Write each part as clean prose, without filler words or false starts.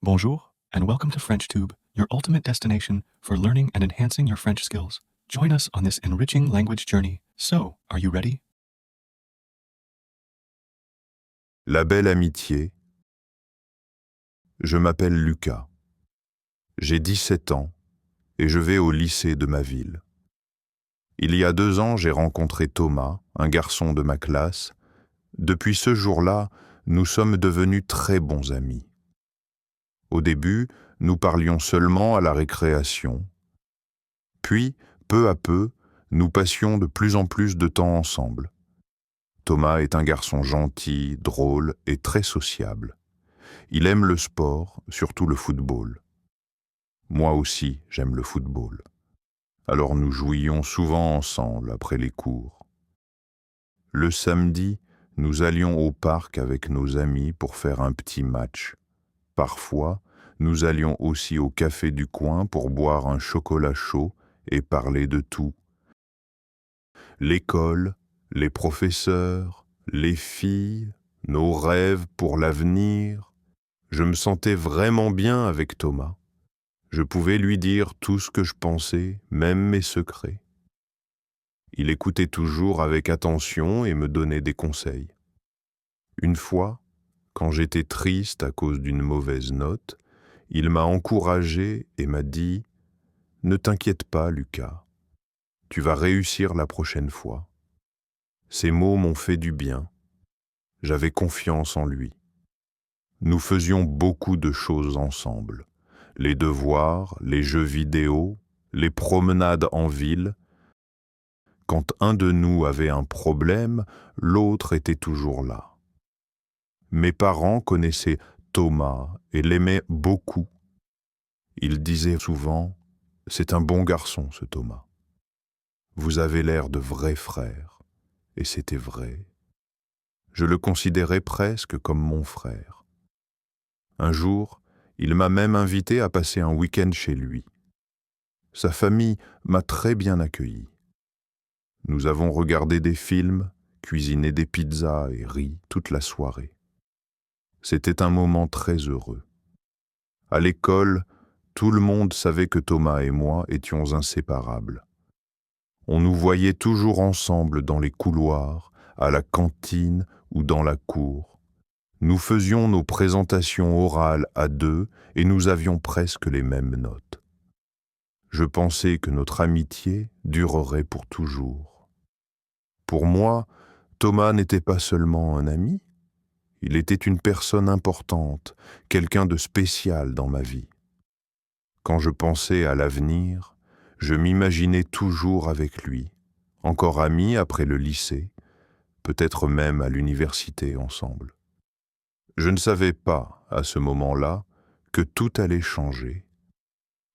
Bonjour, and welcome to FrenchTube, your ultimate destination for learning and enhancing your French skills. Join us on this enriching language journey. So, are you ready? La belle amitié. Je m'appelle Lucas. J'ai 17 ans et je vais au lycée de ma ville. Il y a 2 ans, j'ai rencontré Thomas, un garçon de ma classe. Depuis ce jour-là, nous sommes devenus très bons amis. Au début, nous parlions seulement à la récréation. Puis, peu à peu, nous passions de plus en plus de temps ensemble. Thomas est un garçon gentil, drôle et très sociable. Il aime le sport, surtout le football. Moi aussi, j'aime le football. Alors nous jouions souvent ensemble après les cours. Le samedi, nous allions au parc avec nos amis pour faire un petit match. Parfois, nous allions aussi au café du coin pour boire un chocolat chaud et parler de tout. L'école, les professeurs, les filles, nos rêves pour l'avenir. Je me sentais vraiment bien avec Thomas. Je pouvais lui dire tout ce que je pensais, même mes secrets. Il écoutait toujours avec attention et me donnait des conseils. Une fois, quand j'étais triste à cause d'une mauvaise note, il m'a encouragé et m'a dit « Ne t'inquiète pas, Lucas, tu vas réussir la prochaine fois. » Ces mots m'ont fait du bien. J'avais confiance en lui. Nous faisions beaucoup de choses ensemble. Les devoirs, les jeux vidéo, les promenades en ville. Quand un de nous avait un problème, l'autre était toujours là. Mes parents connaissaient Thomas et l'aimaient beaucoup. Ils disaient souvent « C'est un bon garçon, ce Thomas. Vous avez l'air de vrais frères. » Et c'était vrai. Je le considérais presque comme mon frère. Un jour, il m'a même invité à passer un week-end chez lui. Sa famille m'a très bien accueilli. Nous avons regardé des films, cuisiné des pizzas et ri toute la soirée. C'était un moment très heureux. À l'école, tout le monde savait que Thomas et moi étions inséparables. On nous voyait toujours ensemble dans les couloirs, à la cantine ou dans la cour. Nous faisions nos présentations orales à deux et nous avions presque les mêmes notes. Je pensais que notre amitié durerait pour toujours. Pour moi, Thomas n'était pas seulement un ami, il était une personne importante, quelqu'un de spécial dans ma vie. Quand je pensais à l'avenir, je m'imaginais toujours avec lui, encore amis après le lycée, peut-être même à l'université ensemble. Je ne savais pas, à ce moment-là, que tout allait changer,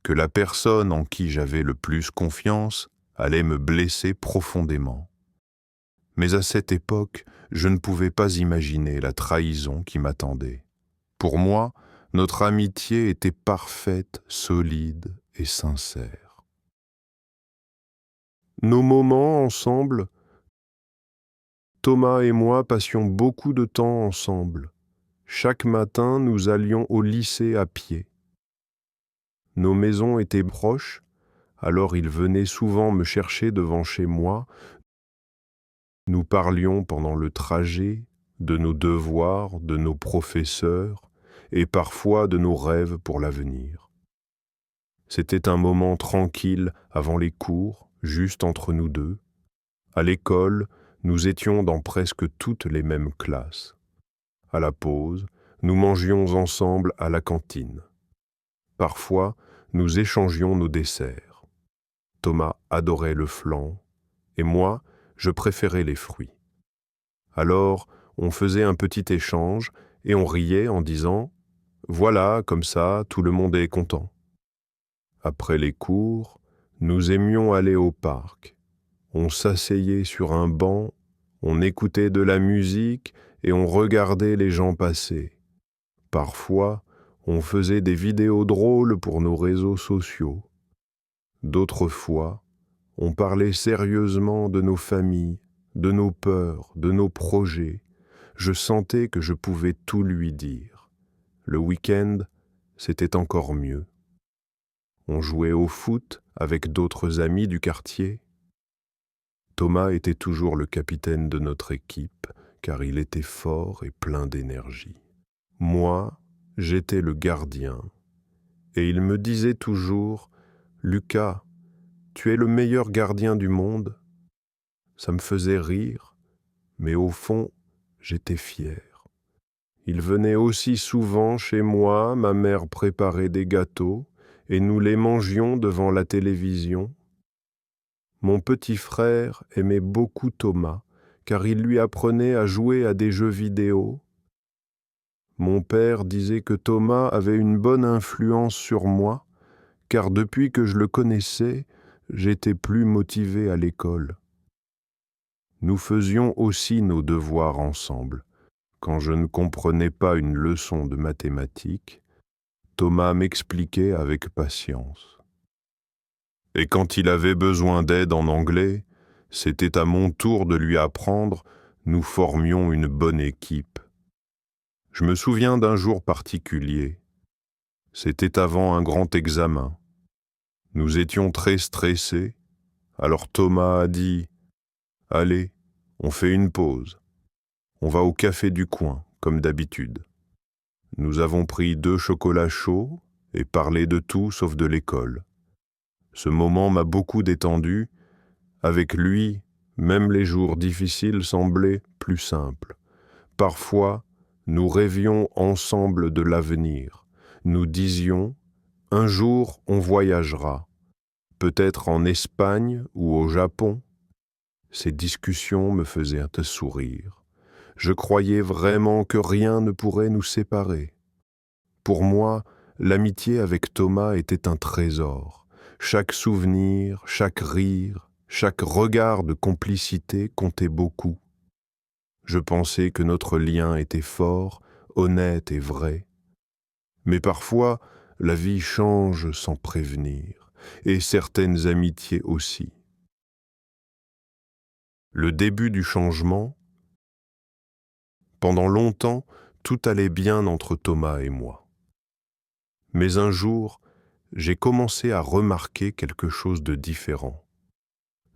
que la personne en qui j'avais le plus confiance allait me blesser profondément. Mais à cette époque, je ne pouvais pas imaginer la trahison qui m'attendait. Pour moi, notre amitié était parfaite, solide et sincère. Nos moments ensemble, Thomas et moi passions beaucoup de temps ensemble. Chaque matin, nous allions au lycée à pied. Nos maisons étaient proches, alors il venait souvent me chercher devant chez moi. Nous parlions pendant le trajet de nos devoirs, de nos professeurs et parfois de nos rêves pour l'avenir. C'était un moment tranquille avant les cours, juste entre nous deux. À l'école, nous étions dans presque toutes les mêmes classes. À la pause, nous mangions ensemble à la cantine. Parfois, nous échangions nos desserts. Thomas adorait le flan, et moi, je préférais les fruits. Alors, on faisait un petit échange, et on riait en disant « Voilà, comme ça, tout le monde est content ». Après les cours, nous aimions aller au parc. On s'asseyait sur un banc, on écoutait de la musique et on regardait les gens passer. Parfois, on faisait des vidéos drôles pour nos réseaux sociaux. D'autres fois, on parlait sérieusement de nos familles, de nos peurs, de nos projets. Je sentais que je pouvais tout lui dire. Le week-end, c'était encore mieux. On jouait au foot avec d'autres amis du quartier. Thomas était toujours le capitaine de notre équipe, car il était fort et plein d'énergie. Moi, j'étais le gardien, et il me disait toujours « Lucas, tu es le meilleur gardien du monde ». Ça me faisait rire, mais au fond, j'étais fier. Il venait aussi souvent chez moi, ma mère préparait des gâteaux, et nous les mangions devant la télévision. Mon petit frère aimait beaucoup Thomas, car il lui apprenait à jouer à des jeux vidéo. Mon père disait que Thomas avait une bonne influence sur moi, car depuis que je le connaissais, j'étais plus motivé à l'école. Nous faisions aussi nos devoirs ensemble. Quand je ne comprenais pas une leçon de mathématiques, Thomas m'expliquait avec patience. Et quand il avait besoin d'aide en anglais, c'était à mon tour de lui apprendre, nous formions une bonne équipe. Je me souviens d'un jour particulier. C'était avant un grand examen. Nous étions très stressés, alors Thomas a dit « Allez, on fait une pause. On va au café du coin, comme d'habitude. » Nous avons pris 2 chocolats chauds et parlé de tout sauf de l'école. Ce moment m'a beaucoup détendu. Avec lui, même les jours difficiles semblaient plus simples. Parfois, nous rêvions ensemble de l'avenir. Nous disions « Un jour, on voyagera, peut-être en Espagne ou au Japon. » Ces discussions me faisaient un sourire. Je croyais vraiment que rien ne pourrait nous séparer. Pour moi, l'amitié avec Thomas était un trésor. Chaque souvenir, chaque rire, chaque regard de complicité comptait beaucoup. Je pensais que notre lien était fort, honnête et vrai. Mais parfois, la vie change sans prévenir, et certaines amitiés aussi. Le début du changement, pendant longtemps, tout allait bien entre Thomas et moi. Mais un jour, j'ai commencé à remarquer quelque chose de différent.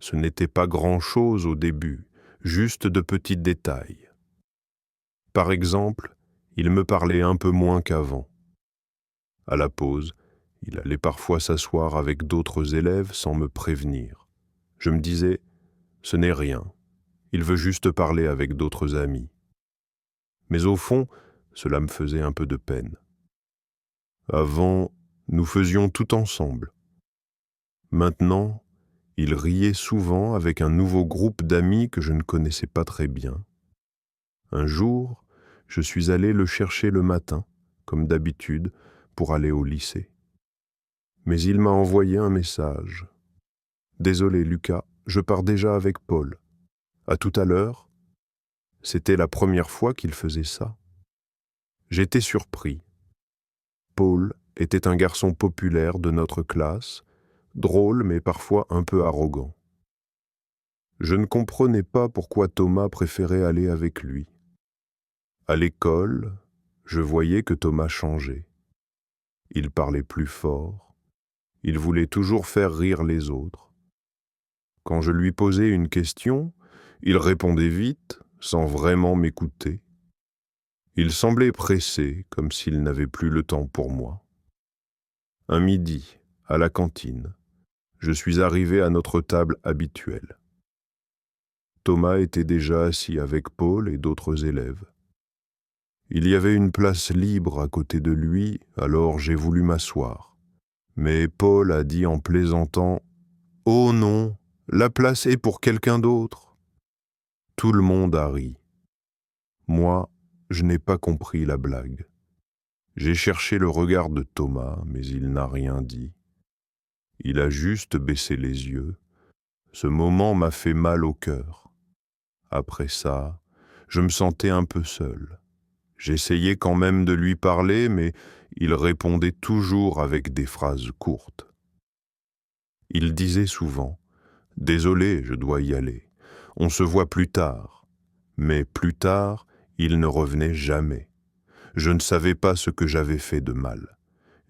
Ce n'était pas grand-chose au début, juste de petits détails. Par exemple, il me parlait un peu moins qu'avant. À la pause, il allait parfois s'asseoir avec d'autres élèves sans me prévenir. Je me disais, ce n'est rien, il veut juste parler avec d'autres amis. Mais au fond, cela me faisait un peu de peine. Avant, nous faisions tout ensemble. Maintenant, il riait souvent avec un nouveau groupe d'amis que je ne connaissais pas très bien. Un jour, je suis allé le chercher le matin, comme d'habitude, pour aller au lycée. Mais il m'a envoyé un message. « Désolé Lucas, je pars déjà avec Paul. À tout à l'heure. » C'était la première fois qu'il faisait ça. J'étais surpris. Paul était un garçon populaire de notre classe, drôle mais parfois un peu arrogant. Je ne comprenais pas pourquoi Thomas préférait aller avec lui. À l'école, je voyais que Thomas changeait. Il parlait plus fort. Il voulait toujours faire rire les autres. Quand je lui posais une question, il répondait vite, sans vraiment m'écouter. Il semblait pressé, comme s'il n'avait plus le temps pour moi. Un midi, à la cantine, je suis arrivé à notre table habituelle. Thomas était déjà assis avec Paul et d'autres élèves. Il y avait une place libre à côté de lui, alors j'ai voulu m'asseoir. Mais Paul a dit en plaisantant « Oh non, la place est pour quelqu'un d'autre !» Tout le monde a ri. Moi, je n'ai pas compris la blague. J'ai cherché le regard de Thomas, mais il n'a rien dit. Il a juste baissé les yeux. Ce moment m'a fait mal au cœur. Après ça, je me sentais un peu seul. J'essayais quand même de lui parler, mais il répondait toujours avec des phrases courtes. Il disait souvent « Désolé, je dois y aller. On se voit plus tard. » Mais plus tard, il ne revenait jamais. Je ne savais pas ce que j'avais fait de mal.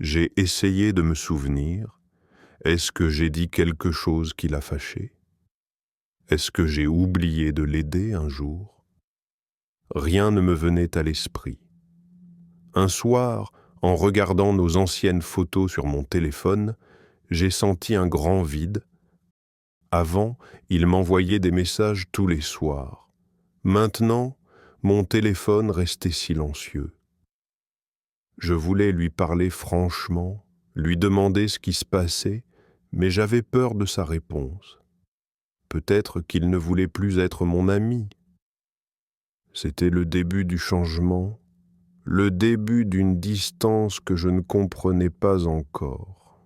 J'ai essayé de me souvenir. Est-ce que j'ai dit quelque chose qui l'a fâché? Est-ce que j'ai oublié de l'aider un jour? Rien ne me venait à l'esprit. Un soir, en regardant nos anciennes photos sur mon téléphone, j'ai senti un grand vide. Avant, il m'envoyait des messages tous les soirs. Maintenant, mon téléphone restait silencieux. Je voulais lui parler franchement, lui demander ce qui se passait, mais j'avais peur de sa réponse. Peut-être qu'il ne voulait plus être mon ami. C'était le début du changement, le début d'une distance que je ne comprenais pas encore.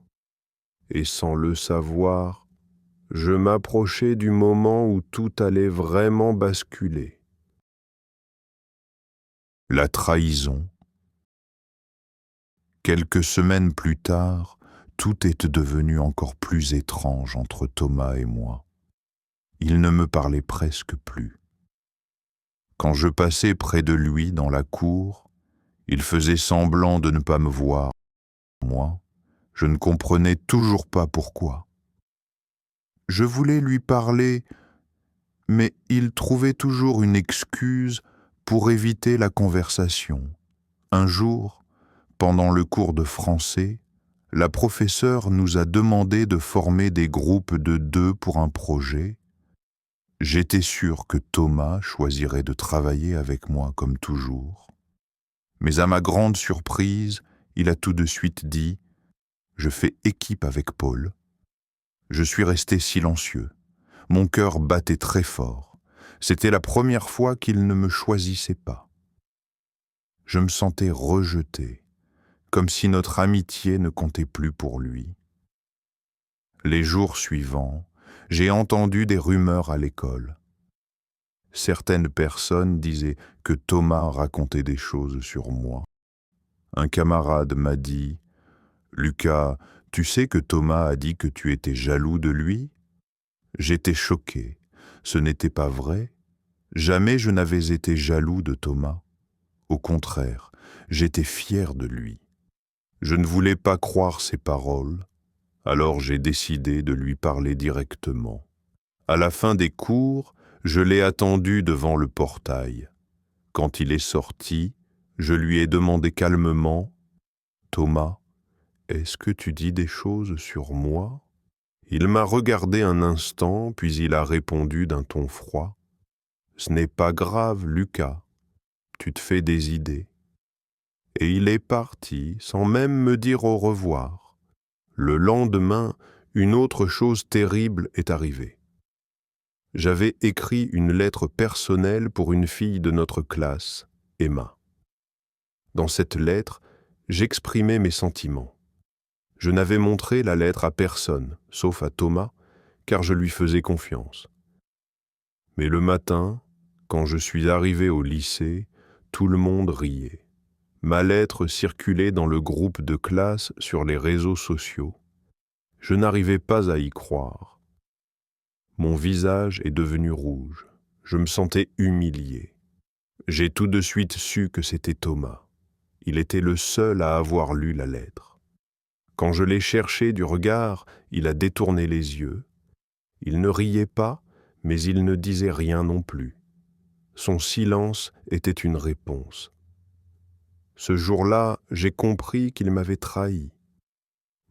Et sans le savoir, je m'approchais du moment où tout allait vraiment basculer. La trahison. Quelques semaines plus tard, tout était devenu encore plus étrange entre Thomas et moi. Il ne me parlait presque plus. Quand je passais près de lui dans la cour, il faisait semblant de ne pas me voir. Moi, je ne comprenais toujours pas pourquoi. Je voulais lui parler, mais il trouvait toujours une excuse pour éviter la conversation. Un jour, pendant le cours de français, la professeure nous a demandé de former des groupes de 2 pour un projet. J'étais sûr que Thomas choisirait de travailler avec moi comme toujours. Mais à ma grande surprise, il a tout de suite dit « Je fais équipe avec Paul ». Je suis resté silencieux. Mon cœur battait très fort. C'était la première fois qu'il ne me choisissait pas. Je me sentais rejeté, comme si notre amitié ne comptait plus pour lui. Les jours suivants, j'ai entendu des rumeurs à l'école. Certaines personnes disaient que Thomas racontait des choses sur moi. Un camarade m'a dit « Lucas, tu sais que Thomas a dit que tu étais jaloux de lui ?» J'étais choqué. Ce n'était pas vrai. Jamais je n'avais été jaloux de Thomas. Au contraire, j'étais fier de lui. Je ne voulais pas croire ses paroles, alors j'ai décidé de lui parler directement. À la fin des cours, je l'ai attendu devant le portail. Quand il est sorti, je lui ai demandé calmement « Thomas, est-ce que tu dis des choses sur moi ?» Il m'a regardé un instant, puis il a répondu d'un ton froid « Ce n'est pas grave, Lucas, tu te fais des idées. » Et il est parti sans même me dire au revoir. Le lendemain, une autre chose terrible est arrivée. J'avais écrit une lettre personnelle pour une fille de notre classe, Emma. Dans cette lettre, j'exprimais mes sentiments. Je n'avais montré la lettre à personne, sauf à Thomas, car je lui faisais confiance. Mais le matin, quand je suis arrivé au lycée, tout le monde riait. Ma lettre circulait dans le groupe de classe sur les réseaux sociaux. Je n'arrivais pas à y croire. Mon visage est devenu rouge. Je me sentais humilié. J'ai tout de suite su que c'était Thomas. Il était le seul à avoir lu la lettre. Quand je l'ai cherché du regard, il a détourné les yeux. Il ne riait pas, mais il ne disait rien non plus. Son silence était une réponse. Ce jour-là, j'ai compris qu'il m'avait trahi.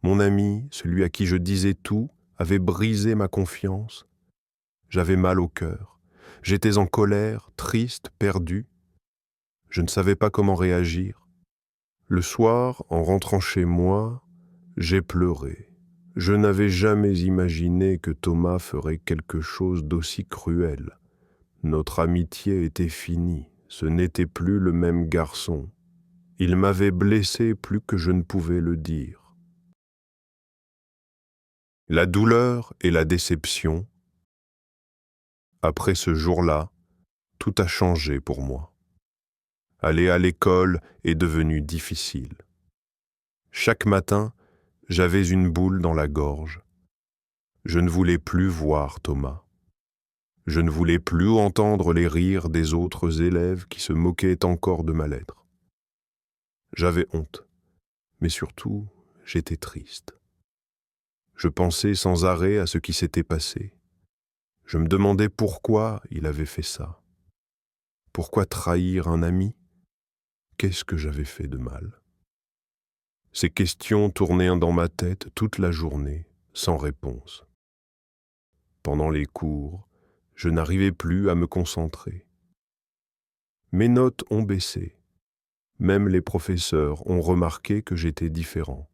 Mon ami, celui à qui je disais tout, avait brisé ma confiance. J'avais mal au cœur. J'étais en colère, triste, perdu. Je ne savais pas comment réagir. Le soir, en rentrant chez moi, j'ai pleuré. Je n'avais jamais imaginé que Thomas ferait quelque chose d'aussi cruel. Notre amitié était finie. Ce n'était plus le même garçon. Il m'avait blessé plus que je ne pouvais le dire. La douleur et la déception. Après ce jour-là, tout a changé pour moi. Aller à l'école est devenu difficile. Chaque matin, j'avais une boule dans la gorge. Je ne voulais plus voir Thomas. Je ne voulais plus entendre les rires des autres élèves qui se moquaient encore de ma lettre. J'avais honte, mais surtout, j'étais triste. Je pensais sans arrêt à ce qui s'était passé. Je me demandais pourquoi il avait fait ça. Pourquoi trahir un ami? Qu'est-ce que j'avais fait de mal? Ces questions tournaient dans ma tête toute la journée, sans réponse. Pendant les cours, je n'arrivais plus à me concentrer. Mes notes ont baissé. Même les professeurs ont remarqué que j'étais différent.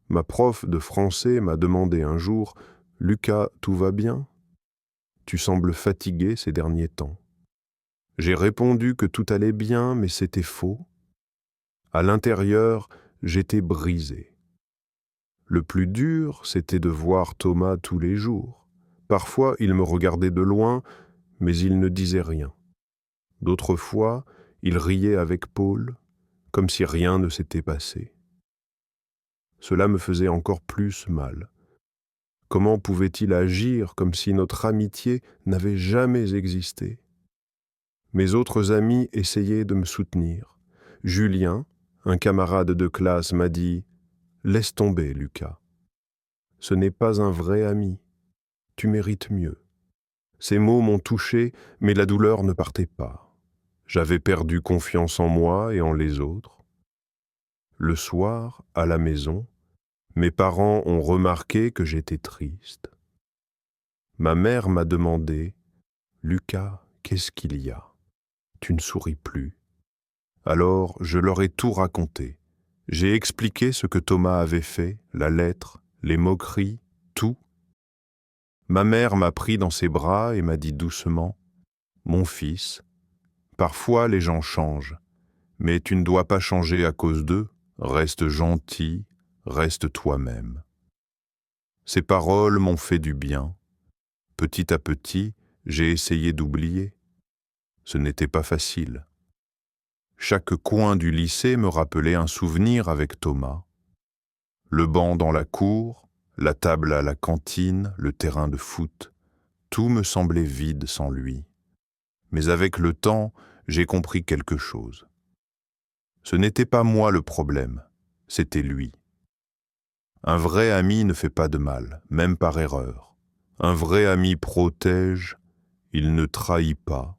Ma prof de français m'a demandé un jour « Lucas, tout va bien? Tu sembles fatigué ces derniers temps. » J'ai répondu que tout allait bien, mais c'était faux. À l'intérieur, j'étais brisé. Le plus dur, c'était de voir Thomas tous les jours. Parfois, il me regardait de loin, mais il ne disait rien. D'autres fois, il riait avec Paul, comme si rien ne s'était passé. Cela me faisait encore plus mal. Comment pouvait-il agir comme si notre amitié n'avait jamais existé? Mes autres amis essayaient de me soutenir. Julien, un camarade de classe, m'a dit « Laisse tomber, Lucas. Ce n'est pas un vrai ami. Tu mérites mieux. » Ces mots m'ont touché, mais la douleur ne partait pas. J'avais perdu confiance en moi et en les autres. Le soir, à la maison, mes parents ont remarqué que j'étais triste. Ma mère m'a demandé « Lucas, qu'est-ce qu'il y a? Tu ne souris plus. » Alors, je leur ai tout raconté. J'ai expliqué ce que Thomas avait fait, la lettre, les moqueries, tout. Ma mère m'a pris dans ses bras et m'a dit doucement « Mon fils, parfois les gens changent, mais tu ne dois pas changer à cause d'eux. Reste gentil, reste toi-même. » Ces paroles m'ont fait du bien. Petit à petit, j'ai essayé d'oublier. Ce n'était pas facile. Chaque coin du lycée me rappelait un souvenir avec Thomas. Le banc dans la cour, la table à la cantine, le terrain de foot, tout me semblait vide sans lui. Mais avec le temps, j'ai compris quelque chose. Ce n'était pas moi le problème, c'était lui. Un vrai ami ne fait pas de mal, même par erreur. Un vrai ami protège, il ne trahit pas.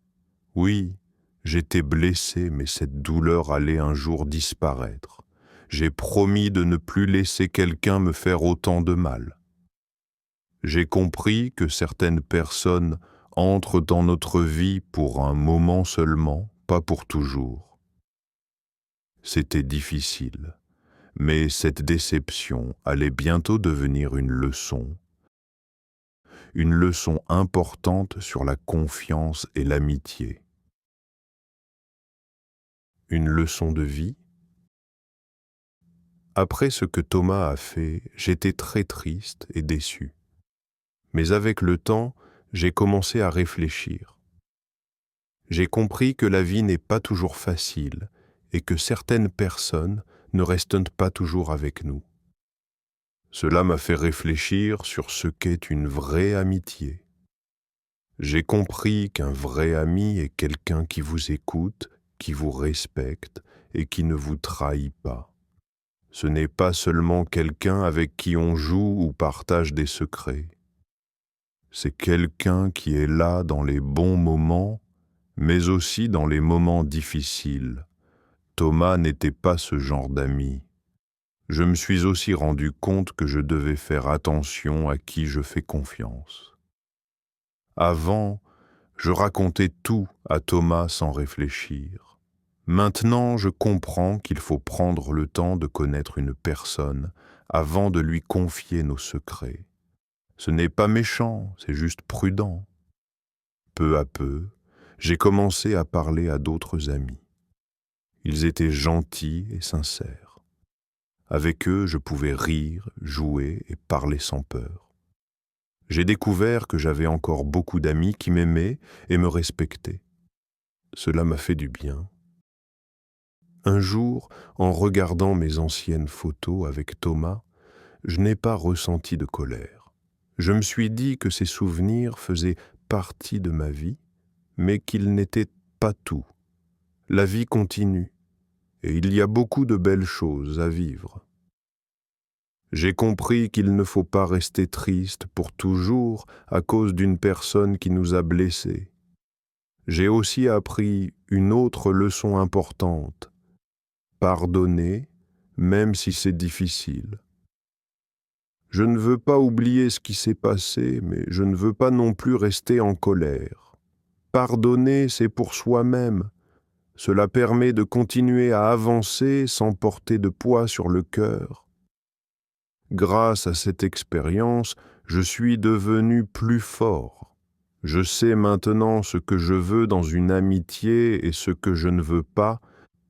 Oui, j'étais blessé, mais cette douleur allait un jour disparaître. J'ai promis de ne plus laisser quelqu'un me faire autant de mal. J'ai compris que certaines personnes entrent dans notre vie pour un moment seulement, pas pour toujours. C'était difficile, mais cette déception allait bientôt devenir une leçon importante sur la confiance et l'amitié. Une leçon de vie. Après ce que Thomas a fait, j'étais très triste et déçu. Mais avec le temps, j'ai commencé à réfléchir. J'ai compris que la vie n'est pas toujours facile et que certaines personnes ne restent pas toujours avec nous. Cela m'a fait réfléchir sur ce qu'est une vraie amitié. J'ai compris qu'un vrai ami est quelqu'un qui vous écoute, qui vous respecte et qui ne vous trahit pas. Ce n'est pas seulement quelqu'un avec qui on joue ou partage des secrets. C'est quelqu'un qui est là dans les bons moments, mais aussi dans les moments difficiles. Thomas n'était pas ce genre d'ami. Je me suis aussi rendu compte que je devais faire attention à qui je fais confiance. Avant, je racontais tout à Thomas sans réfléchir. Maintenant, je comprends qu'il faut prendre le temps de connaître une personne avant de lui confier nos secrets. Ce n'est pas méchant, c'est juste prudent. Peu à peu, j'ai commencé à parler à d'autres amis. Ils étaient gentils et sincères. Avec eux, je pouvais rire, jouer et parler sans peur. J'ai découvert que j'avais encore beaucoup d'amis qui m'aimaient et me respectaient. Cela m'a fait du bien. Un jour, en regardant mes anciennes photos avec Thomas, je n'ai pas ressenti de colère. Je me suis dit que ces souvenirs faisaient partie de ma vie, mais qu'ils n'étaient pas tout. La vie continue, et il y a beaucoup de belles choses à vivre. J'ai compris qu'il ne faut pas rester triste pour toujours à cause d'une personne qui nous a blessés. J'ai aussi appris une autre leçon importante. Pardonner, même si c'est difficile. Je ne veux pas oublier ce qui s'est passé, mais je ne veux pas non plus rester en colère. Pardonner, c'est pour soi-même. Cela permet de continuer à avancer sans porter de poids sur le cœur. Grâce à cette expérience, je suis devenu plus fort. Je sais maintenant ce que je veux dans une amitié et ce que je ne veux pas.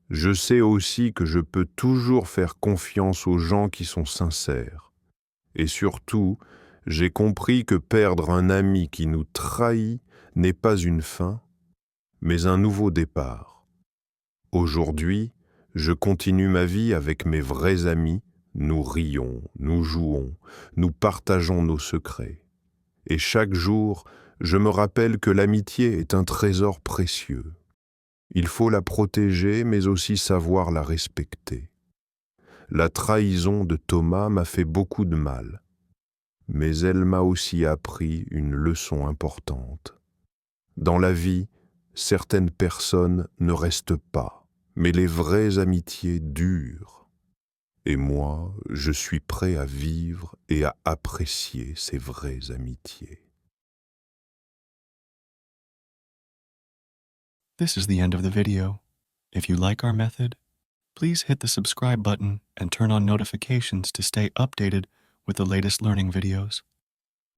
Je sais aussi que je peux toujours faire confiance aux gens qui sont sincères. Et surtout, j'ai compris que perdre un ami qui nous trahit n'est pas une fin, mais un nouveau départ. Aujourd'hui, je continue ma vie avec mes vrais amis, nous rions, nous jouons, nous partageons nos secrets. Et chaque jour, je me rappelle que l'amitié est un trésor précieux. Il faut la protéger, mais aussi savoir la respecter. La trahison de Thomas m'a fait beaucoup de mal, mais elle m'a aussi appris une leçon importante. Dans la vie, certaines personnes ne restent pas, mais les vraies amitiés durent. Et moi, je suis prêt à vivre et à apprécier ces vraies amitiés. This is the end of the video. If you like our method, please hit the subscribe button and turn on notifications to stay updated with the latest learning videos.